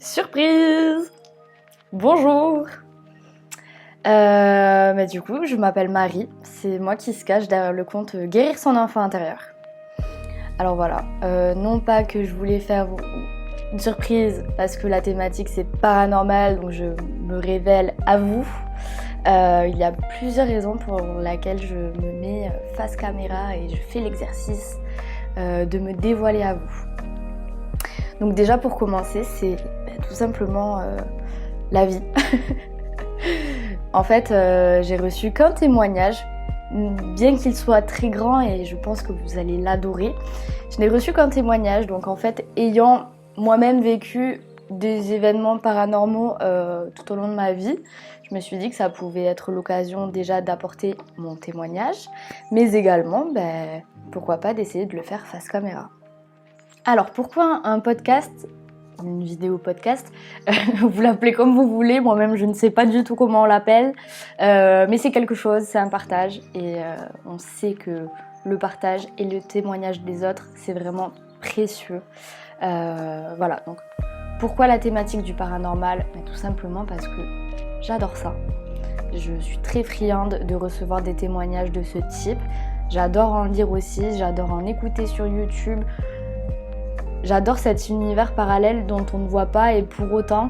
Surprise! Bonjour! Du coup, je m'appelle Marie, c'est moi qui se cache derrière le compte Guérir son enfant intérieur. Alors voilà, non pas que je voulais faire une surprise parce que la thématique c'est paranormal, donc je me révèle à vous. Il y a plusieurs raisons pour lesquelles je me mets face caméra et je fais l'exercice de me dévoiler à vous. Donc déjà pour commencer, c'est tout simplement la vie. En fait, j'ai reçu qu'un témoignage, bien qu'il soit très grand et je pense que vous allez l'adorer. Je n'ai reçu qu'un témoignage, donc en fait, ayant moi-même vécu des événements paranormaux tout au long de ma vie, je me suis dit que ça pouvait être l'occasion déjà d'apporter mon témoignage, mais également, pourquoi pas d'essayer de le faire face caméra. Alors pourquoi un podcast, une vidéo podcast, vous l'appelez comme vous voulez, moi-même je ne sais pas du tout comment on l'appelle, mais c'est quelque chose, c'est un partage et on sait que le partage et le témoignage des autres c'est vraiment précieux. Voilà, donc pourquoi la thématique du paranormal? Tout simplement parce que j'adore ça. Je suis très friande de recevoir des témoignages de ce type, j'adore en lire aussi, j'adore en écouter sur YouTube. J'adore cet univers parallèle dont on ne voit pas et pour autant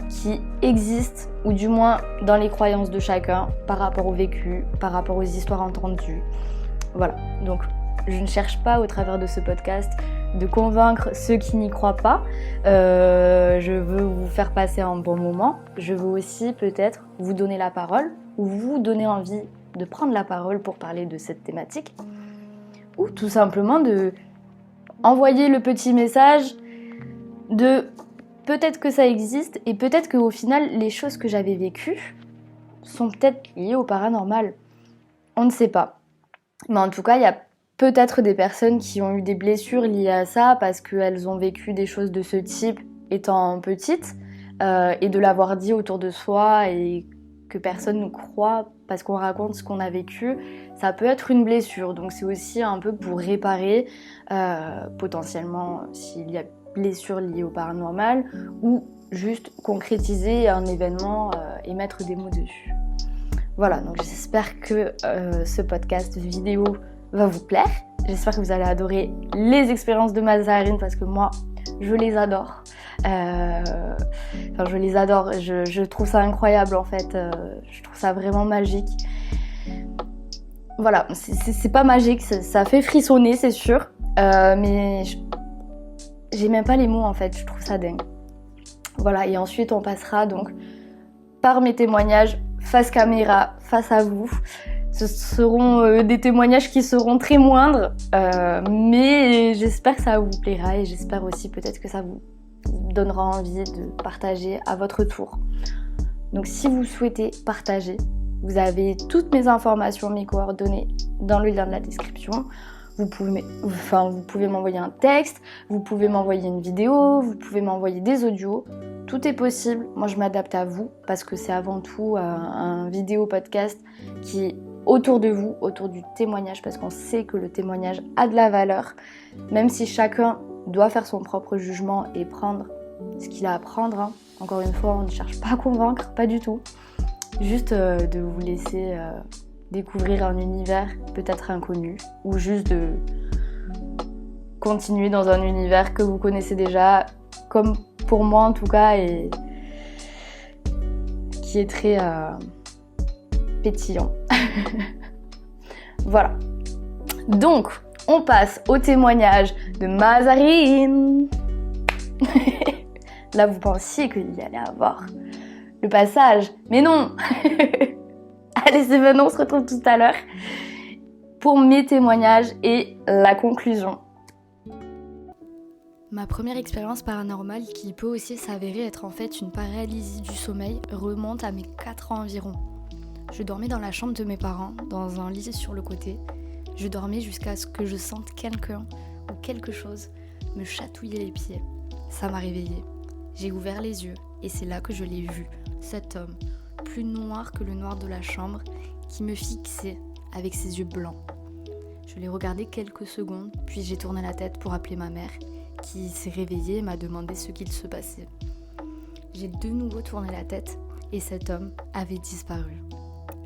qui existe, ou du moins dans les croyances de chacun, par rapport au vécu, par rapport aux histoires entendues. Voilà, donc je ne cherche pas au travers de ce podcast de convaincre ceux qui n'y croient pas. Je veux vous faire passer un bon moment. Je veux aussi peut-être vous donner la parole ou vous donner envie de prendre la parole pour parler de cette thématique. Ou tout simplement de envoyer le petit message de peut-être que ça existe et peut-être qu'au final les choses que j'avais vécues sont peut-être liées au paranormal. On ne sait pas. Mais en tout cas, il y a peut-être des personnes qui ont eu des blessures liées à ça parce qu'elles ont vécu des choses de ce type étant petites et de l'avoir dit autour de soi et que personne ne croit parce qu'on raconte ce qu'on a vécu, ça peut être une blessure. Donc c'est aussi un peu pour réparer potentiellement s'il y a blessure liée au paranormal ou juste concrétiser un événement et mettre des mots dessus. Voilà, donc j'espère que ce podcast vidéo va vous plaire. J'espère que vous allez adorer les expériences de Mazarine parce que moi, je les adore. Je les adore, je trouve ça incroyable en fait, je trouve ça vraiment magique. Voilà, c'est pas magique, ça fait frissonner c'est sûr, mais j'ai même pas les mots en fait, je trouve ça dingue. Voilà, et ensuite on passera donc par mes témoignages face caméra, face à vous. Ce seront des témoignages qui seront très moindres, mais j'espère que ça vous plaira et j'espère aussi peut-être que ça vous donnera envie de partager à votre tour. Donc si vous souhaitez partager, vous avez toutes mes informations, mes coordonnées dans le lien de la description. Vous pouvez m'envoyer un texte, vous pouvez m'envoyer une vidéo, vous pouvez m'envoyer des audios. Tout est possible. Moi, je m'adapte à vous parce que c'est avant tout un vidéo podcast qui est autour de vous, autour du témoignage parce qu'on sait que le témoignage a de la valeur. Même si chacun doit faire son propre jugement et prendre ce qu'il a à prendre. Hein. Encore une fois, on ne cherche pas à convaincre, pas du tout. Juste de vous laisser découvrir un univers peut-être inconnu ou juste de continuer dans un univers que vous connaissez déjà, comme pour moi en tout cas, et qui est très pétillant. Voilà. Donc, on passe au témoignage de Mazarine. Là, vous pensiez qu'il y allait avoir le passage, mais non. Allez, c'est maintenant, on se retrouve tout à l'heure pour mes témoignages et la conclusion. Ma première expérience paranormale, qui peut aussi s'avérer être en fait une paralysie du sommeil, remonte à mes 4 ans environ. Je dormais dans la chambre de mes parents, dans un lit sur le côté. Je dormais jusqu'à ce que je sente quelqu'un ou quelque chose me chatouiller les pieds. Ça m'a réveillée. J'ai ouvert les yeux et c'est là que je l'ai vu, cet homme, plus noir que le noir de la chambre, qui me fixait avec ses yeux blancs. Je l'ai regardé quelques secondes, puis j'ai tourné la tête pour appeler ma mère, qui s'est réveillée et m'a demandé ce qu'il se passait. J'ai de nouveau tourné la tête et cet homme avait disparu.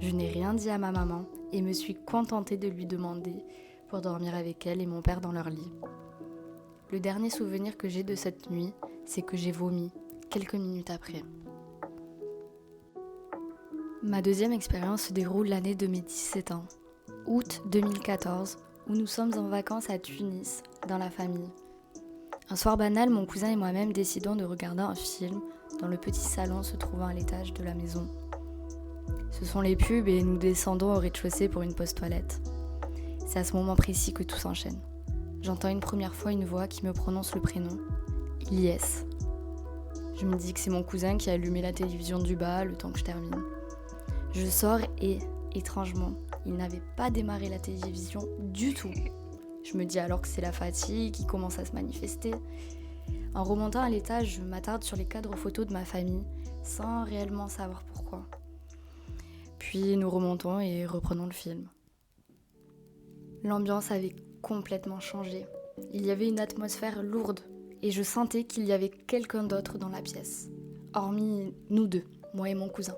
Je n'ai rien dit à ma maman et me suis contentée de lui demander pour dormir avec elle et mon père dans leur lit. Le dernier souvenir que j'ai de cette nuit, c'est que j'ai vomi quelques minutes après. Ma deuxième expérience se déroule l'année de mes 17 ans, août 2014, où nous sommes en vacances à Tunis, dans la famille. Un soir banal, mon cousin et moi-même décidons de regarder un film dans le petit salon se trouvant à l'étage de la maison. Ce sont les pubs et nous descendons au rez-de-chaussée pour une pause toilette. C'est à ce moment précis que tout s'enchaîne. J'entends une première fois une voix qui me prononce le prénom, Ilyes. Je me dis que c'est mon cousin qui a allumé la télévision du bas le temps que je termine. Je sors et, étrangement, il n'avait pas démarré la télévision du tout. Je me dis alors que c'est la fatigue qui commence à se manifester. En remontant à l'étage, je m'attarde sur les cadres photos de ma famille, sans réellement savoir pourquoi. Puis nous remontons et reprenons le film. L'ambiance avait complètement changé. Il y avait une atmosphère lourde et je sentais qu'il y avait quelqu'un d'autre dans la pièce, hormis nous deux, moi et mon cousin.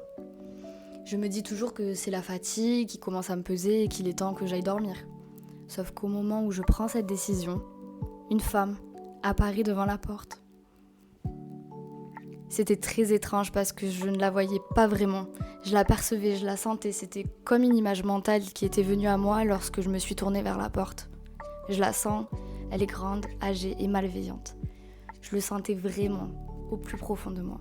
Je me dis toujours que c'est la fatigue qui commence à me peser et qu'il est temps que j'aille dormir. Sauf qu'au moment où je prends cette décision, une femme apparaît devant la porte. C'était très étrange parce que je ne la voyais pas vraiment. Je la percevais, je la sentais. C'était comme une image mentale qui était venue à moi lorsque je me suis tournée vers la porte. Je la sens, elle est grande, âgée et malveillante. Je le sentais vraiment, au plus profond de moi.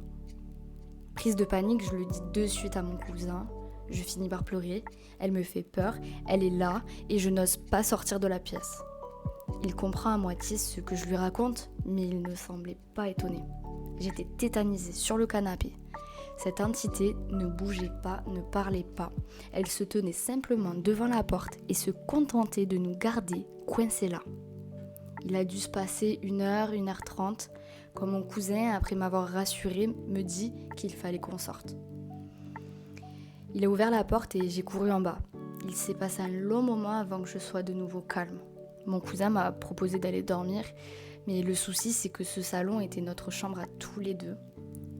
Prise de panique, je le dis de suite à mon cousin. Je finis par pleurer. Elle me fait peur, elle est là et je n'ose pas sortir de la pièce. Il comprend à moitié ce que je lui raconte, mais il ne semblait pas étonné. J'étais tétanisée sur le canapé. Cette entité ne bougeait pas, ne parlait pas. Elle se tenait simplement devant la porte et se contentait de nous garder coincés là. Il a dû se passer 1h, 1h30, quand mon cousin, après m'avoir rassurée, me dit qu'il fallait qu'on sorte. Il a ouvert la porte et j'ai couru en bas. Il s'est passé un long moment avant que je sois de nouveau calme. Mon cousin m'a proposé d'aller dormir, mais le souci c'est que ce salon était notre chambre à tous les deux.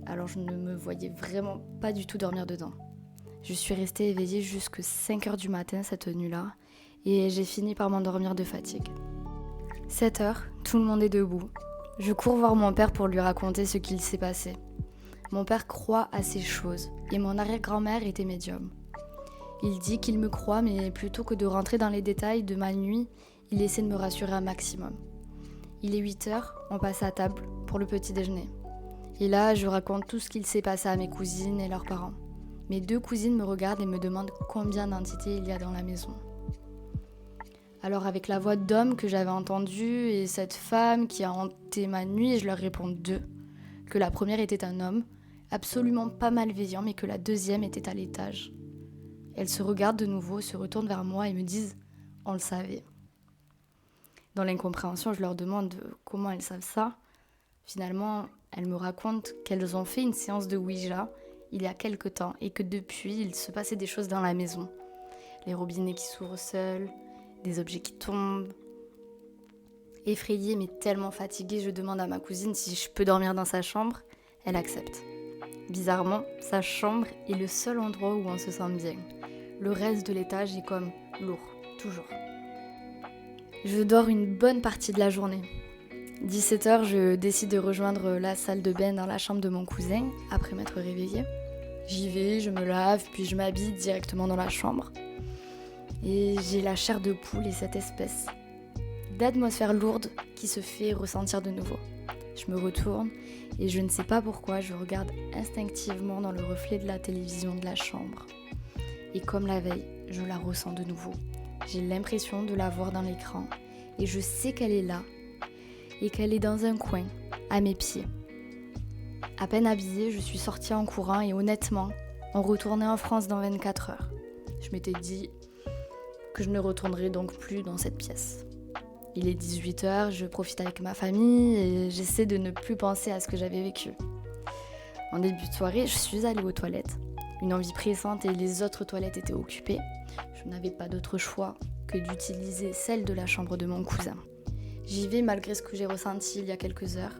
Alors je ne me voyais vraiment pas du tout dormir dedans. Je suis restée éveillée jusqu'à 5h du matin cette nuit-là et j'ai fini par m'endormir de fatigue. 7h, tout le monde est debout. Je cours voir mon père pour lui raconter ce qu'il s'est passé. Mon père croit à ces choses et mon arrière-grand-mère était médium. Il dit qu'il me croit, mais plutôt que de rentrer dans les détails de ma nuit, il essaie de me rassurer un maximum. Il est 8h, on passe à table pour le petit déjeuner. Et là, je raconte tout ce qu'il s'est passé à mes cousines et leurs parents. Mes 2 cousines me regardent et me demandent combien d'entités il y a dans la maison. Alors avec la voix d'homme que j'avais entendue et cette femme qui a hanté ma nuit, je leur réponds 2. Que la première était un homme, absolument pas malveillant, mais que la deuxième était à l'étage. Elles se regardent de nouveau, se retournent vers moi et me disent « on le savait ». Dans l'incompréhension, je leur demande comment elles savent ça. Finalement, elles me racontent qu'elles ont fait une séance de Ouija il y a quelque temps et que depuis, il se passait des choses dans la maison. Les robinets qui s'ouvrent seuls, des objets qui tombent. Effrayée mais tellement fatiguée, je demande à ma cousine si je peux dormir dans sa chambre. Elle accepte. Bizarrement, sa chambre est le seul endroit où on se sent bien. Le reste de l'étage est comme lourd, toujours. Je dors une bonne partie de la journée. 17h, je décide de rejoindre la salle de bain dans la chambre de mon cousin, après m'être réveillée. J'y vais, je me lave, puis je m'habille directement dans la chambre. Et j'ai la chair de poule et cette espèce d'atmosphère lourde qui se fait ressentir de nouveau. Je me retourne et je ne sais pas pourquoi, je regarde instinctivement dans le reflet de la télévision de la chambre. Et comme la veille, je la ressens de nouveau. J'ai l'impression de la voir dans l'écran et je sais qu'elle est là et qu'elle est dans un coin, à mes pieds. À peine habillée, je suis sortie en courant et honnêtement, on retournait en France dans 24 heures. Je m'étais dit que je ne retournerai donc plus dans cette pièce. Il est 18h, je profite avec ma famille et j'essaie de ne plus penser à ce que j'avais vécu. En début de soirée, je suis allée aux toilettes. Une envie pressante et les autres toilettes étaient occupées. Je n'avais pas d'autre choix que d'utiliser celle de la chambre de mon cousin. J'y vais malgré ce que j'ai ressenti il y a quelques heures.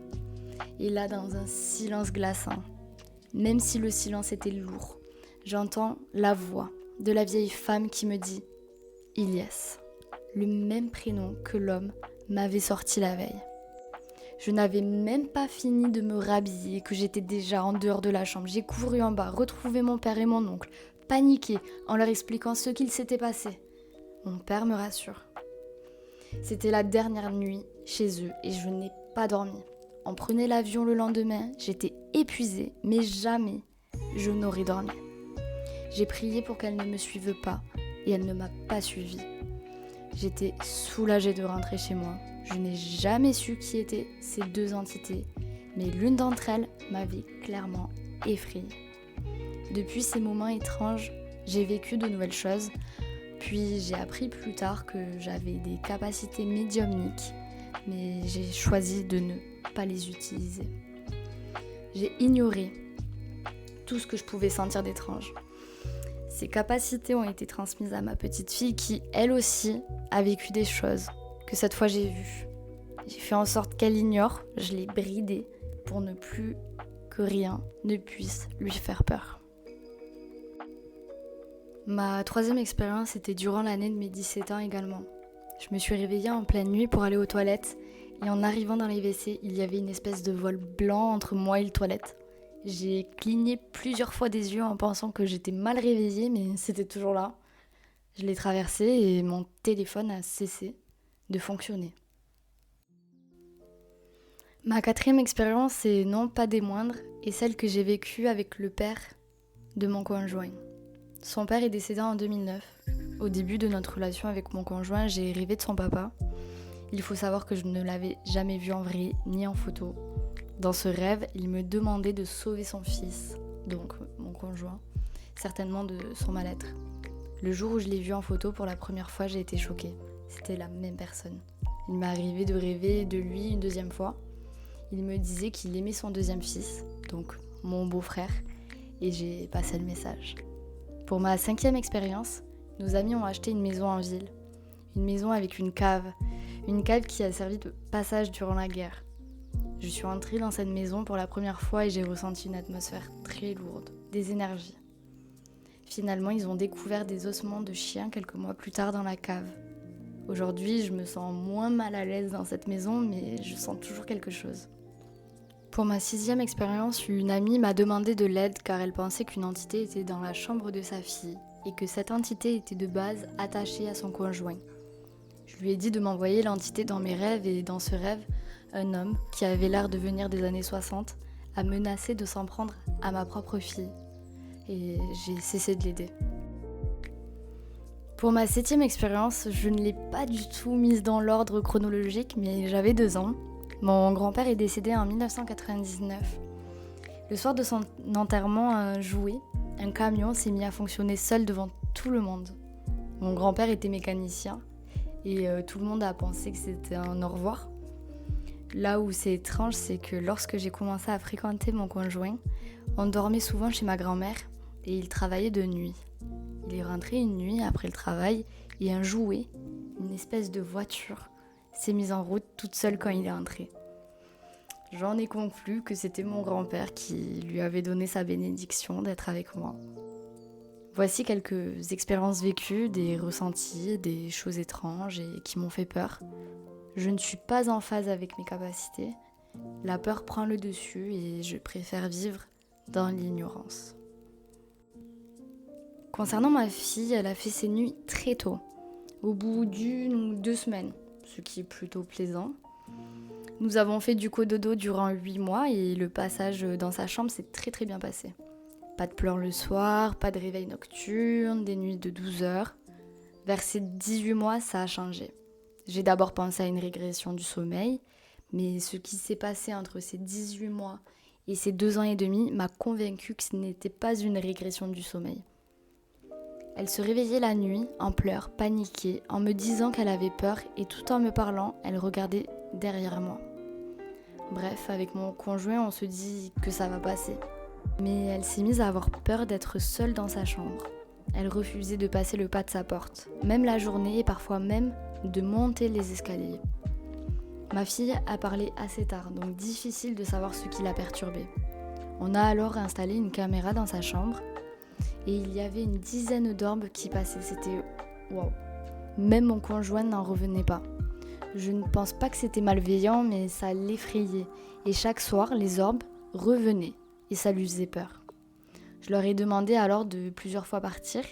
Et là, dans un silence glaçant, Même si le silence était lourd, j'entends la voix de la vieille femme qui me dit « Ilyes », le même prénom que l'homme m'avait sorti la veille. Je n'avais même pas fini de me rhabiller que j'étais déjà en dehors de la chambre. J'ai couru en bas, retrouvé mon père et mon oncle, paniqué en leur expliquant ce qu'il s'était passé. Mon père me rassure. C'était la dernière nuit chez eux et je n'ai pas dormi. On prenait l'avion le lendemain, j'étais épuisée, mais jamais je n'aurais dormi. J'ai prié pour qu'elle ne me suive pas et elle ne m'a pas suivie. J'étais soulagée de rentrer chez moi. Je n'ai jamais su qui étaient ces deux entités, mais l'une d'entre elles m'avait clairement effrayée. Depuis ces moments étranges, j'ai vécu de nouvelles choses, puis j'ai appris plus tard que j'avais des capacités médiumniques, mais j'ai choisi de ne pas les utiliser. J'ai ignoré tout ce que je pouvais sentir d'étrange. Ces capacités ont été transmises à ma petite fille qui, elle aussi, a vécu des choses que cette fois j'ai vues. J'ai fait en sorte qu'elle ignore, je l'ai bridée pour ne plus que rien ne puisse lui faire peur. Ma troisième expérience était durant l'année de mes 17 ans également. Je me suis réveillée en pleine nuit pour aller aux toilettes et en arrivant dans les WC, il y avait une espèce de voile blanc entre moi et les toilettes. J'ai cligné plusieurs fois des yeux en pensant que j'étais mal réveillée, mais c'était toujours là. Je l'ai traversé et mon téléphone a cessé de fonctionner. Ma quatrième expérience, et non pas des moindres, est celle que j'ai vécue avec le père de mon conjoint. Son père est décédé en 2009. Au début de notre relation avec mon conjoint, j'ai rêvé de son papa. Il faut savoir que je ne l'avais jamais vu en vrai ni en photo. Dans ce rêve, il me demandait de sauver son fils, donc mon conjoint, certainement de son mal-être. Le jour où je l'ai vu en photo pour la première fois, j'ai été choquée. C'était la même personne. Il m'est arrivé de rêver de lui une deuxième fois. Il me disait qu'il aimait son deuxième fils, donc mon beau-frère, et j'ai passé le message. Pour ma cinquième expérience, nos amis ont acheté une maison en ville. Une maison avec une cave qui a servi de passage durant la guerre. Je suis entrée dans cette maison pour la première fois et j'ai ressenti une atmosphère très lourde, des énergies. Finalement, ils ont découvert des ossements de chiens quelques mois plus tard dans la cave. Aujourd'hui, je me sens moins mal à l'aise dans cette maison, mais je sens toujours quelque chose. Pour ma sixième expérience, une amie m'a demandé de l'aide car elle pensait qu'une entité était dans la chambre de sa fille et que cette entité était de base attachée à son conjoint. Je lui ai dit de m'envoyer l'entité dans mes rêves et dans ce rêve, un homme, qui avait l'air de venir des années 60, a menacé de s'en prendre à ma propre fille. Et j'ai cessé de l'aider. Pour ma septième expérience, je ne l'ai pas du tout mise dans l'ordre chronologique, mais j'avais 2 ans. Mon grand-père est décédé en 1999. Le soir de son enterrement, un camion s'est mis à fonctionner seul devant tout le monde. Mon grand-père était mécanicien et tout le monde a pensé que c'était un au revoir. Là où c'est étrange, c'est que lorsque j'ai commencé à fréquenter mon conjoint, on dormait souvent chez ma grand-mère et il travaillait de nuit. Il est rentré une nuit après le travail et un jouet, une espèce de voiture, s'est mise en route toute seule quand il est entré. J'en ai conclu que c'était mon grand-père qui lui avait donné sa bénédiction d'être avec moi. Voici quelques expériences vécues, des ressentis, des choses étranges et qui m'ont fait peur. Je ne suis pas en phase avec mes capacités. La peur prend le dessus et je préfère vivre dans l'ignorance. Concernant ma fille, elle a fait ses nuits très tôt, au bout d'1 ou 2 semaines, ce qui est plutôt plaisant. Nous avons fait du cododo durant 8 mois et le passage dans sa chambre s'est très très bien passé. Pas de pleurs le soir, pas de réveil nocturne, des nuits de 12 heures. Vers ses 18 mois, ça a changé. J'ai d'abord pensé à une régression du sommeil, mais ce qui s'est passé entre ces 18 mois et ces 2 ans et demi m'a convaincue que ce n'était pas une régression du sommeil. Elle se réveillait la nuit, en pleurs, paniquée, en me disant qu'elle avait peur et tout en me parlant, elle regardait derrière moi. Bref, avec mon conjoint, on se dit que ça va passer. Mais elle s'est mise à avoir peur d'être seule dans sa chambre. Elle refusait de passer le pas de sa porte, même la journée et parfois même de monter les escaliers. Ma fille a parlé assez tard, donc difficile de savoir ce qui l'a perturbée. On a alors installé une caméra dans sa chambre et il y avait une dizaine d'orbes qui passaient. C'était waouh. Même mon conjoint n'en revenait pas. Je ne pense pas que c'était malveillant, mais ça l'effrayait. Et chaque soir, les orbes revenaient et ça lui faisait peur. Je leur ai demandé alors de plusieurs fois partir.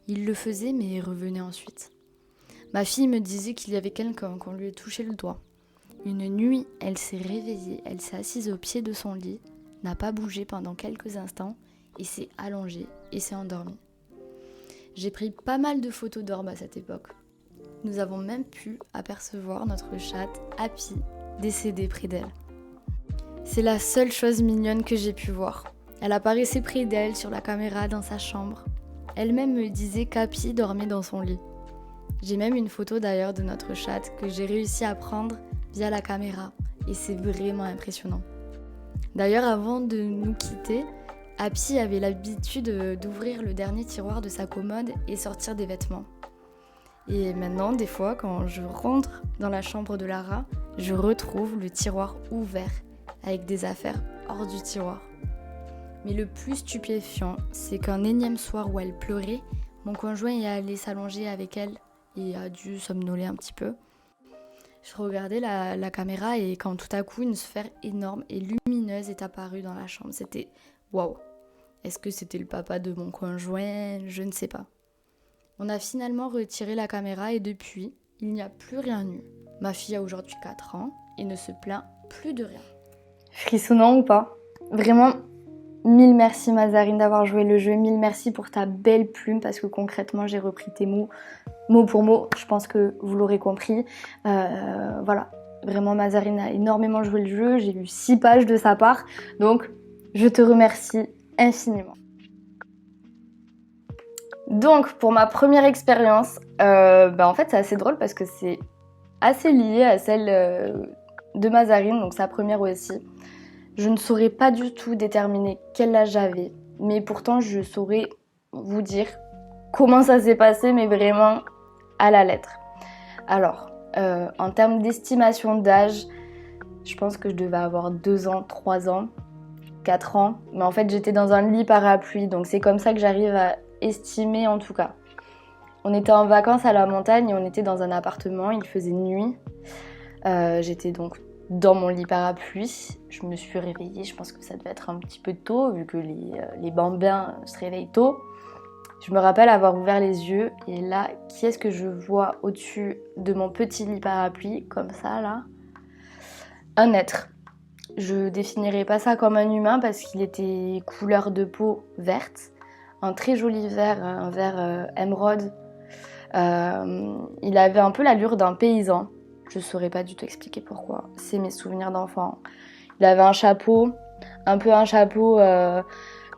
Ils le faisaient, mais revenaient ensuite. Ma fille me disait qu'il y avait quelqu'un, qu'on lui ait touché le doigt. Une nuit, elle s'est réveillée, elle s'est assise au pied de son lit, n'a pas bougé pendant quelques instants et s'est allongée et s'est endormie. J'ai pris pas mal de photos d'orbes à cette époque. Nous avons même pu apercevoir notre chatte Happy décédée près d'elle. C'est la seule chose mignonne que j'ai pu voir. Elle apparaissait près d'elle sur la caméra dans sa chambre. Elle-même me disait qu'Happy dormait dans son lit. J'ai même une photo d'ailleurs de notre chatte que j'ai réussi à prendre via la caméra et c'est vraiment impressionnant. D'ailleurs, avant de nous quitter, Happy avait l'habitude d'ouvrir le dernier tiroir de sa commode et sortir des vêtements. Et maintenant, des fois, quand je rentre dans la chambre de Lara, je retrouve le tiroir ouvert avec des affaires hors du tiroir. Mais le plus stupéfiant, c'est qu'un énième soir où elle pleurait, mon conjoint est allé s'allonger avec elle et a dû somnoler un petit peu. Je regardais la caméra et quand tout à coup une sphère énorme et lumineuse est apparue dans la chambre, c'était waouh. Est-ce que c'était le papa de mon conjoint? Je ne sais pas. On a finalement retiré la caméra et depuis, il n'y a plus rien eu. Ma fille a aujourd'hui 4 ans et ne se plaint plus de rien. Frissonnant ou pas? Vraiment, mille merci Mazarine d'avoir joué le jeu, mille merci pour ta belle plume parce que concrètement j'ai repris tes mots, mot pour mot, je pense que vous l'aurez compris. Voilà, vraiment Mazarine a énormément joué le jeu, j'ai lu 6 pages de sa part, donc je te remercie infiniment. Donc pour ma première expérience, en fait c'est assez drôle parce que c'est assez lié à celle de Mazarine, donc sa première aussi. Je ne saurais pas du tout déterminer quel âge j'avais, mais pourtant je saurais vous dire comment ça s'est passé, mais vraiment à la lettre. Alors, en termes d'estimation d'âge, je pense que je devais avoir 2 ans, 3 ans, 4 ans, mais en fait j'étais dans un lit parapluie, donc c'est comme ça que j'arrive à estimer en tout cas. On était en vacances à la montagne et on était dans un appartement, il faisait nuit. J'étais donc dans mon lit parapluie, je me suis réveillée, je pense que ça devait être un petit peu tôt vu que les bambins se réveillent tôt. Je me rappelle avoir ouvert les yeux et là, qui est-ce que je vois au-dessus de mon petit lit parapluie, comme ça là? Un être. Je définirais pas ça comme un humain parce qu'il était couleur de peau verte, un très joli vert, un vert émeraude. Il avait un peu l'allure d'un paysan. Je saurais pas du tout expliquer pourquoi. C'est mes souvenirs d'enfant. Il avait un chapeau, un chapeau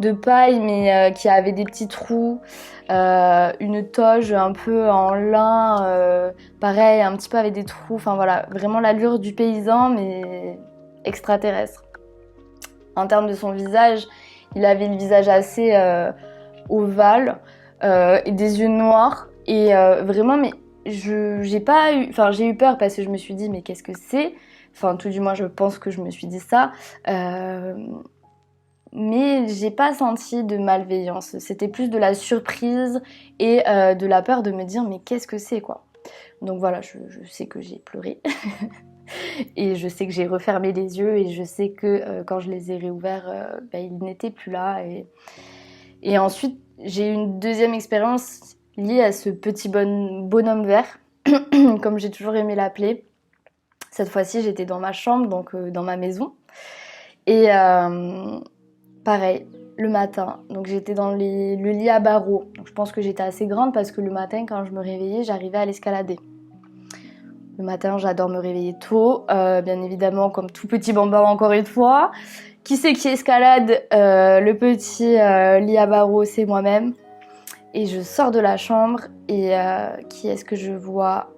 de paille, mais qui avait des petits trous, une toge un peu en lin, pareil, un petit peu avec des trous. Enfin voilà, vraiment l'allure du paysan, mais extraterrestre. En termes de son visage, il avait le visage assez ovale et des yeux noirs. Et vraiment, mais j'ai eu peur parce que je me suis dit mais qu'est-ce que c'est, enfin tout du moins je pense que je me suis dit ça, mais j'ai pas senti de malveillance, c'était plus de la surprise et de la peur de me dire mais qu'est-ce que c'est quoi. Donc voilà, je sais que j'ai pleuré et je sais que j'ai refermé les yeux et je sais que quand je les ai réouverts, ils n'étaient plus là et ensuite j'ai eu une deuxième expérience lié à ce petit bonhomme vert, comme j'ai toujours aimé l'appeler. Cette fois-ci, j'étais dans ma chambre, donc dans ma maison. Et pareil, le matin, donc j'étais dans le lit à barreaux. Donc, je pense que j'étais assez grande parce que le matin, quand je me réveillais, j'arrivais à l'escalader. Le matin, j'adore me réveiller tôt, bien évidemment, comme tout petit bambin encore une fois. Qui c'est qui escalade le petit lit à barreaux? C'est moi-même. Et je sors de la chambre et qui est-ce que je vois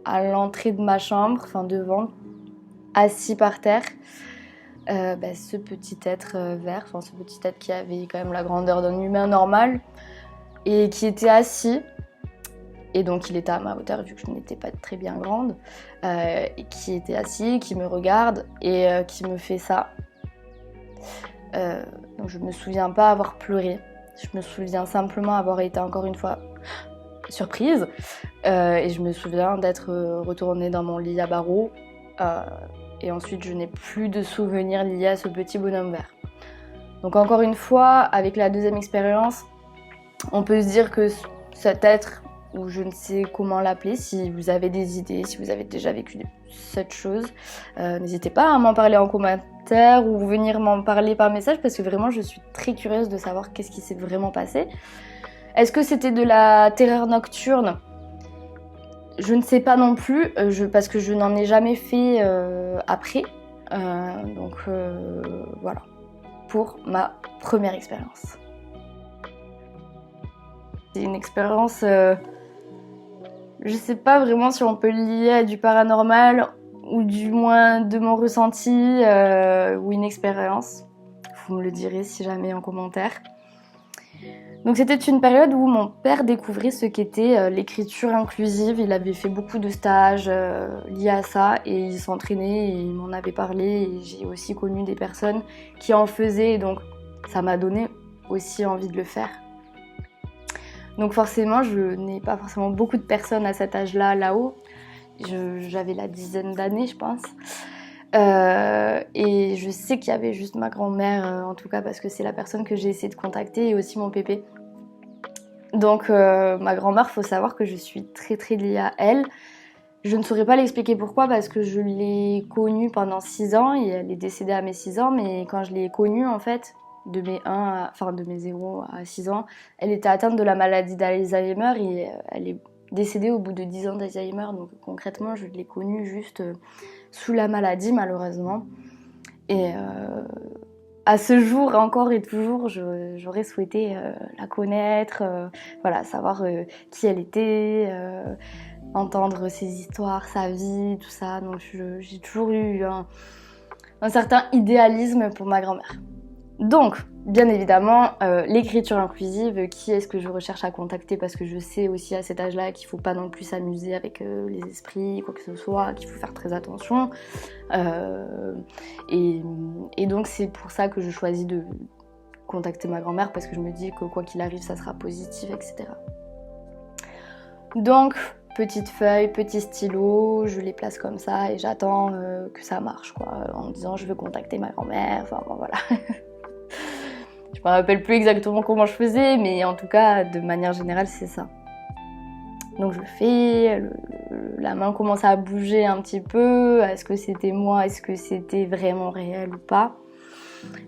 à l'entrée de ma chambre, enfin devant, assis par terre, ce petit être vert, enfin ce petit être qui avait quand même la grandeur d'un humain normal et qui était assis. Et donc il était à ma hauteur vu que je n'étais pas très bien grande, et qui était assis, qui me regarde et qui me fait ça. Donc je me souviens pas avoir pleuré. Je me souviens simplement avoir été encore une fois surprise. Et je me souviens d'être retournée dans mon lit à barreaux. Et ensuite, je n'ai plus de souvenirs liés à ce petit bonhomme vert. Donc encore une fois, avec la deuxième expérience, on peut se dire que cet être, ou je ne sais comment l'appeler, si vous avez des idées, si vous avez déjà vécu cette chose, n'hésitez pas à m'en parler en commentaire ou venir m'en parler par message parce que vraiment je suis très curieuse de savoir qu'est-ce qui s'est vraiment passé. Est-ce que c'était de la terreur nocturne ? Je ne sais pas non plus, parce que je n'en ai jamais fait après. Donc voilà, pour ma première expérience. C'est une expérience, je sais pas vraiment si on peut le lier à du paranormal ou du moins de mon ressenti ou une expérience. Vous me le direz si jamais en commentaire. Donc c'était une période où mon père découvrait ce qu'était l'écriture inclusive. Il avait fait beaucoup de stages liés à ça et il s'entraînait et il m'en avait parlé. Et j'ai aussi connu des personnes qui en faisaient, donc ça m'a donné aussi envie de le faire. Donc forcément, je n'ai pas forcément beaucoup de personnes à cet âge-là, là-haut. J'avais la dizaine d'années, je pense. Et je sais qu'il y avait juste ma grand-mère, en tout cas parce que c'est la personne que j'ai essayé de contacter, et aussi mon pépé. Donc ma grand-mère, faut savoir que je suis très très liée à elle. Je ne saurais pas l'expliquer pourquoi parce que je l'ai connue pendant 6 ans et elle est décédée à mes 6 ans, mais quand je l'ai connue en fait, de mes 0 à 6 ans, elle était atteinte de la maladie d'Alzheimer et elle est décédée au bout de 10 ans d'Alzheimer. Donc concrètement, je l'ai connue juste sous la maladie malheureusement. Et à ce jour encore et toujours, j'aurais souhaité la connaître, voilà, savoir qui elle était, entendre ses histoires, sa vie, tout ça. Donc j'ai toujours eu un certain idéalisme pour ma grand-mère. Donc, bien évidemment, l'écriture inclusive, qui est-ce que je recherche à contacter parce que je sais aussi à cet âge-là qu'il ne faut pas non plus s'amuser avec les esprits, quoi que ce soit, qu'il faut faire très attention. Et donc c'est pour ça que je choisis de contacter ma grand-mère parce que je me dis que quoi qu'il arrive, ça sera positif, etc. Donc, petite feuille, petit stylo, je les place comme ça et j'attends que ça marche, quoi, en disant je veux contacter ma grand-mère, enfin bon voilà. Je me rappelle plus exactement comment je faisais, mais en tout cas, de manière générale, c'est ça. Donc je le fais, la main commence à bouger un petit peu. Est-ce que c'était moi? Est-ce que c'était vraiment réel ou pas?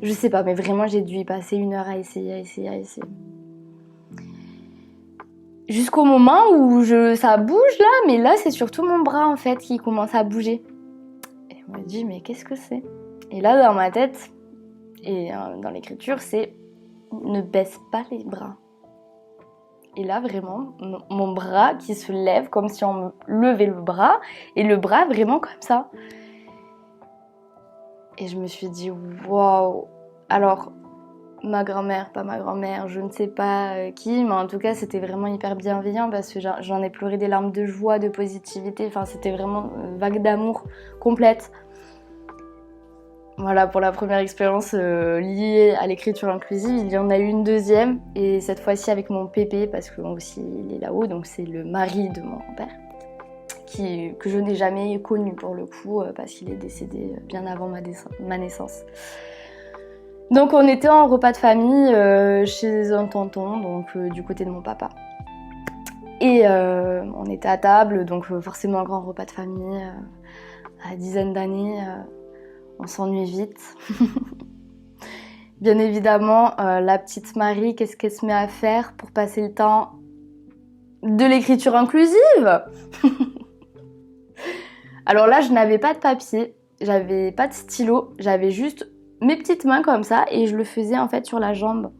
Je sais pas, mais vraiment, j'ai dû y passer 1 heure à essayer. Jusqu'au moment où ça bouge là, mais là, c'est surtout mon bras en fait qui commence à bouger. Et on me dit, mais qu'est-ce que c'est? Et là, dans ma tête, et dans l'écriture, c'est ne baisse pas les bras. Et là, vraiment, mon bras qui se lève comme si on me levait le bras, et le bras vraiment comme ça. Et je me suis dit, waouh! Alors, ma grand-mère, pas ma grand-mère, je ne sais pas qui, mais en tout cas, c'était vraiment hyper bienveillant parce que j'en ai pleuré des larmes de joie, de positivité. Enfin, c'était vraiment une vague d'amour complète. Voilà, pour la première expérience liée à l'écriture inclusive, il y en a eu une deuxième, et cette fois-ci avec mon pépé, parce que aussi il est là-haut, donc c'est le mari de mon grand-père, que je n'ai jamais connu pour le coup, parce qu'il est décédé bien avant ma naissance. Donc on était en repas de famille chez un tonton, donc du côté de mon papa. Et on était à table, donc forcément un grand repas de famille, à la dizaine d'années. On s'ennuie vite. Bien évidemment, la petite Marie, qu'est-ce qu'elle se met à faire pour passer le temps de l'écriture inclusive? Alors là, je n'avais pas de papier, j'avais pas de stylo, j'avais juste mes petites mains comme ça et je le faisais en fait sur la jambe.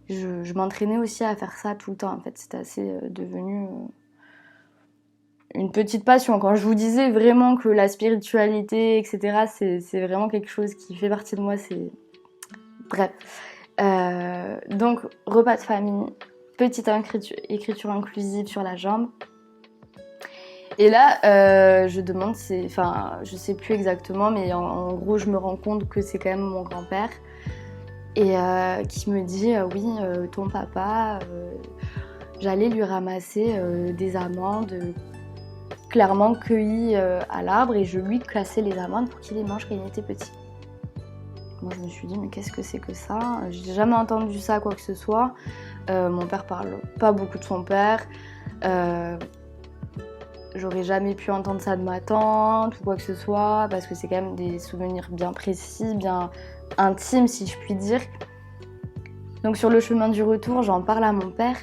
Je m'entraînais aussi à faire ça tout le temps en fait, c'était assez devenu une petite passion. Quand je vous disais vraiment que la spiritualité, etc., c'est vraiment quelque chose qui fait partie de moi, c'est... Bref. Donc, repas de famille, petite écriture inclusive sur la jambe. Et là, je demande, je sais plus exactement, mais en gros, je me rends compte que c'est quand même mon grand-père. et qui me dit oui, ton papa, j'allais lui ramasser des amandes clairement cueillies à l'arbre et je lui cassais les amandes pour qu'il les mange quand il était petit. Moi je me suis dit mais qu'est-ce que c'est que ça? J'ai jamais entendu ça quoi que ce soit. Mon père parle pas beaucoup de son père. J'aurais jamais pu entendre ça de ma tante ou quoi que ce soit parce que c'est quand même des souvenirs bien précis, bien intimes si je puis dire. Donc sur le chemin du retour, j'en parle à mon père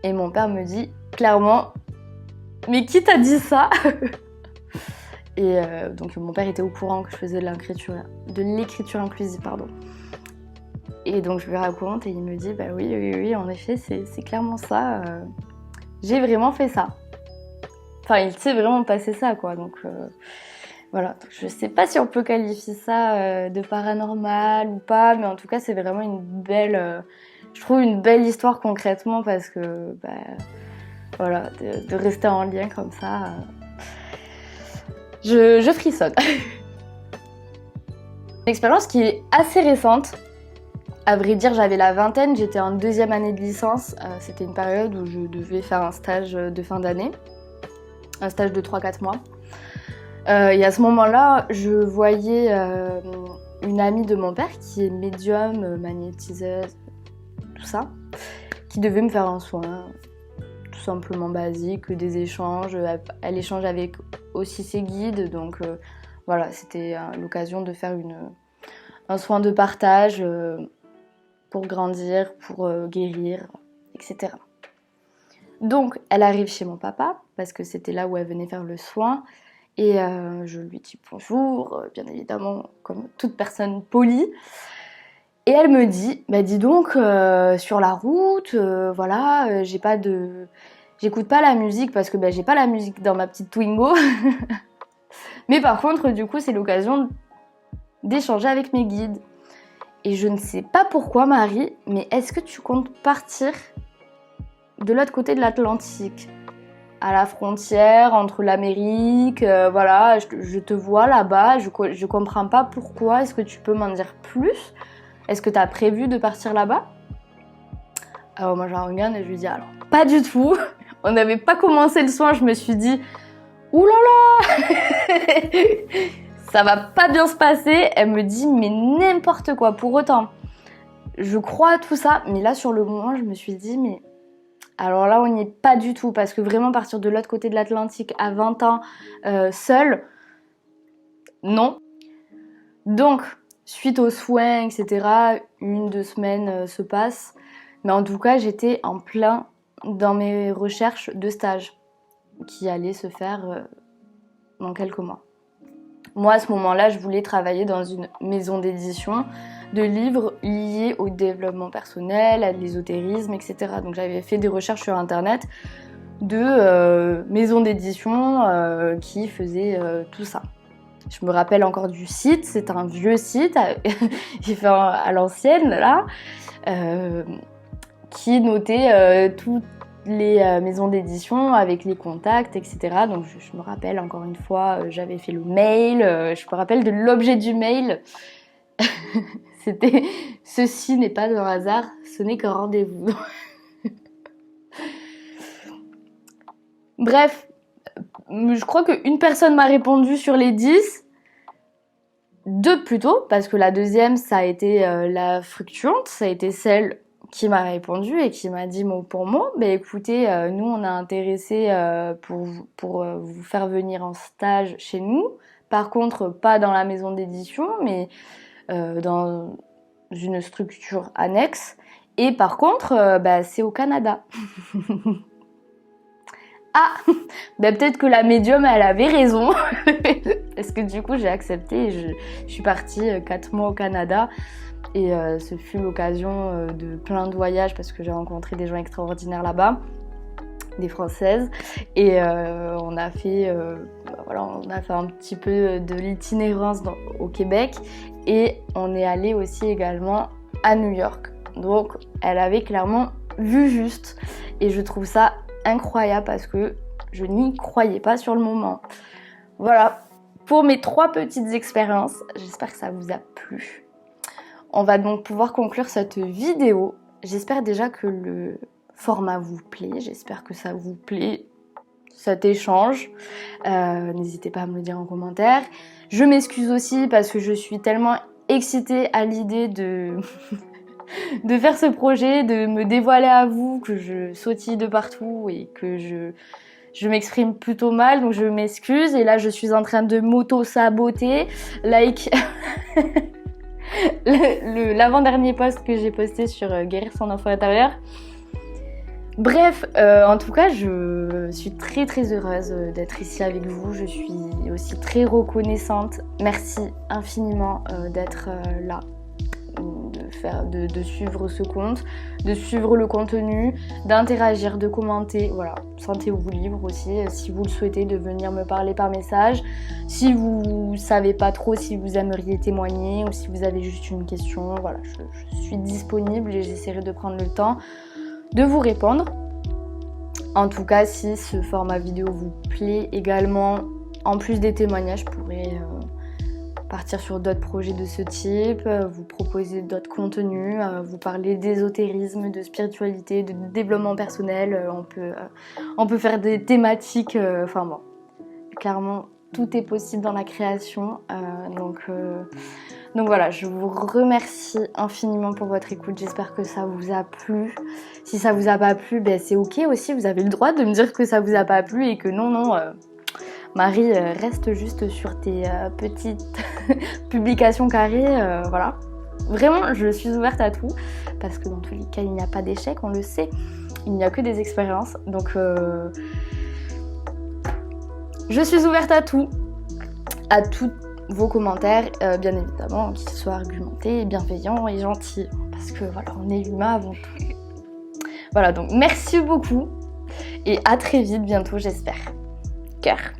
et mon père me dit clairement « Mais qui t'a dit ça ?» Et donc mon père était au courant que je faisais de l'écriture inclusive, pardon. Et donc je lui raconte et il me dit « Bah oui, en effet, c'est clairement ça. J'ai vraiment fait ça. » Enfin, il s'est vraiment passé ça, quoi. Donc voilà, je sais pas si on peut qualifier ça de paranormal ou pas, mais en tout cas, c'est vraiment je trouve une belle histoire concrètement parce que, voilà, de rester en lien comme ça, je frissonne. Une expérience qui est assez récente. À vrai dire, j'avais la vingtaine, j'étais en 2e année de licence. C'était une période où je devais faire un stage de fin d'année. Un stage de 3-4 mois. Et à ce moment-là, je voyais une amie de mon père qui est médium, magnétiseuse, tout ça, qui devait me faire un soin tout simplement basique, des échanges. Elle échange avec aussi ses guides, donc voilà, c'était l'occasion de faire un soin de partage pour grandir, pour guérir, etc. Donc, elle arrive chez mon papa, parce que c'était là où elle venait faire le soin, et je lui dis bonjour, bien évidemment, comme toute personne polie. Et elle me dit, bah dis donc, sur la route, voilà, j'écoute pas la musique, parce que j'ai pas la musique dans ma petite Twingo. Mais par contre, du coup, c'est l'occasion d'échanger avec mes guides. Et je ne sais pas pourquoi, Marie, mais est-ce que tu comptes partir de l'autre côté de l'Atlantique, à la frontière entre l'Amérique, voilà, je te vois là-bas, je comprends pas pourquoi, est-ce que tu peux m'en dire plus? Est-ce que tu as prévu de partir là-bas? Alors moi je la regarde et je lui dis alors, pas du tout, on n'avait pas commencé le soin, je me suis dit, oulala, ça va pas bien se passer. Elle me dit mais n'importe quoi, pour autant, je crois à tout ça, mais là sur le moment je me suis dit mais alors là, on n'y est pas du tout, parce que vraiment partir de l'autre côté de l'Atlantique à 20 ans, seule, non. Donc, suite aux soins, etc., 1-2 semaines se passent, mais en tout cas, j'étais en plein dans mes recherches de stage qui allaient se faire dans quelques mois. Moi, à ce moment-là, je voulais travailler dans une maison d'édition de livres liés au développement personnel, à l'ésotérisme, etc. Donc j'avais fait des recherches sur internet de maisons d'édition qui faisaient tout ça. Je me rappelle encore du site, c'est un vieux site, j'ai fait à l'ancienne là, qui notait toutes les maisons d'édition avec les contacts, etc. Donc je me rappelle encore une fois, j'avais fait le mail, je me rappelle de l'objet du mail. C'était « Ceci n'est pas un hasard, ce n'est qu'un rendez-vous ». Bref, je crois qu'une personne m'a répondu sur les 10. 2 plutôt, parce que la deuxième, ça a été la fluctuante, ça a été celle qui m'a répondu et qui m'a dit mot pour mot, écoutez, nous on a intéressé pour vous faire venir en stage chez nous, par contre pas dans la maison d'édition, mais dans une structure annexe, et par contre c'est au Canada. Ah, peut-être que la médium elle avait raison, parce que du coup j'ai accepté et je suis partie 4 mois au Canada, et ce fut l'occasion de plein de voyages parce que j'ai rencontré des gens extraordinaires là-bas, des Françaises, et on a fait un petit peu de l'itinérance au Québec, et on est allé aussi également à New York. Donc elle avait clairement vu juste, et je trouve ça incroyable parce que je n'y croyais pas sur le moment. Voilà pour mes 3 petites expériences, j'espère que ça vous a plu. on va donc pouvoir conclure cette vidéo. J'espère déjà que le format vous plaît, j'espère que ça vous plaît, cet échange. N'hésitez pas à me le dire en commentaire. Je m'excuse aussi parce que je suis tellement excitée à l'idée de... de faire ce projet, de me dévoiler à vous, que je sautille de partout et que je m'exprime plutôt mal, donc je m'excuse. Et là, je suis en train de m'auto-saboter. Like l'avant-dernier post que j'ai posté sur guérir son enfant intérieur. Bref, en tout cas, je suis très très heureuse d'être ici avec vous. Je suis aussi très reconnaissante. Merci infiniment d'être là. De suivre ce compte, de suivre le contenu, d'interagir, de commenter, voilà, sentez-vous libre aussi si vous le souhaitez de venir me parler par message, si vous savez pas trop si vous aimeriez témoigner ou si vous avez juste une question, voilà, je suis disponible et j'essaierai de prendre le temps de vous répondre. En tout cas, si ce format vidéo vous plaît également, en plus des témoignages, je pourrais partir sur d'autres projets de ce type, vous proposer d'autres contenus, vous parler d'ésotérisme, de spiritualité, de développement personnel, on peut faire des thématiques, enfin bon, clairement tout est possible dans la création, donc voilà, je vous remercie infiniment pour votre écoute, j'espère que ça vous a plu. Si ça vous a pas plu, ben c'est ok aussi, vous avez le droit de me dire que ça vous a pas plu et que non, Marie, reste juste sur tes petites publications carrées, voilà. Vraiment, je suis ouverte à tout, parce que dans tous les cas, il n'y a pas d'échec, on le sait. Il n'y a que des expériences, donc je suis ouverte à tout, à tous vos commentaires, bien évidemment, qu'ils soient argumentés, bienveillants et gentils, parce que voilà, on est humain avant tout. Voilà, donc merci beaucoup, et à très vite, bientôt, j'espère. Cœur.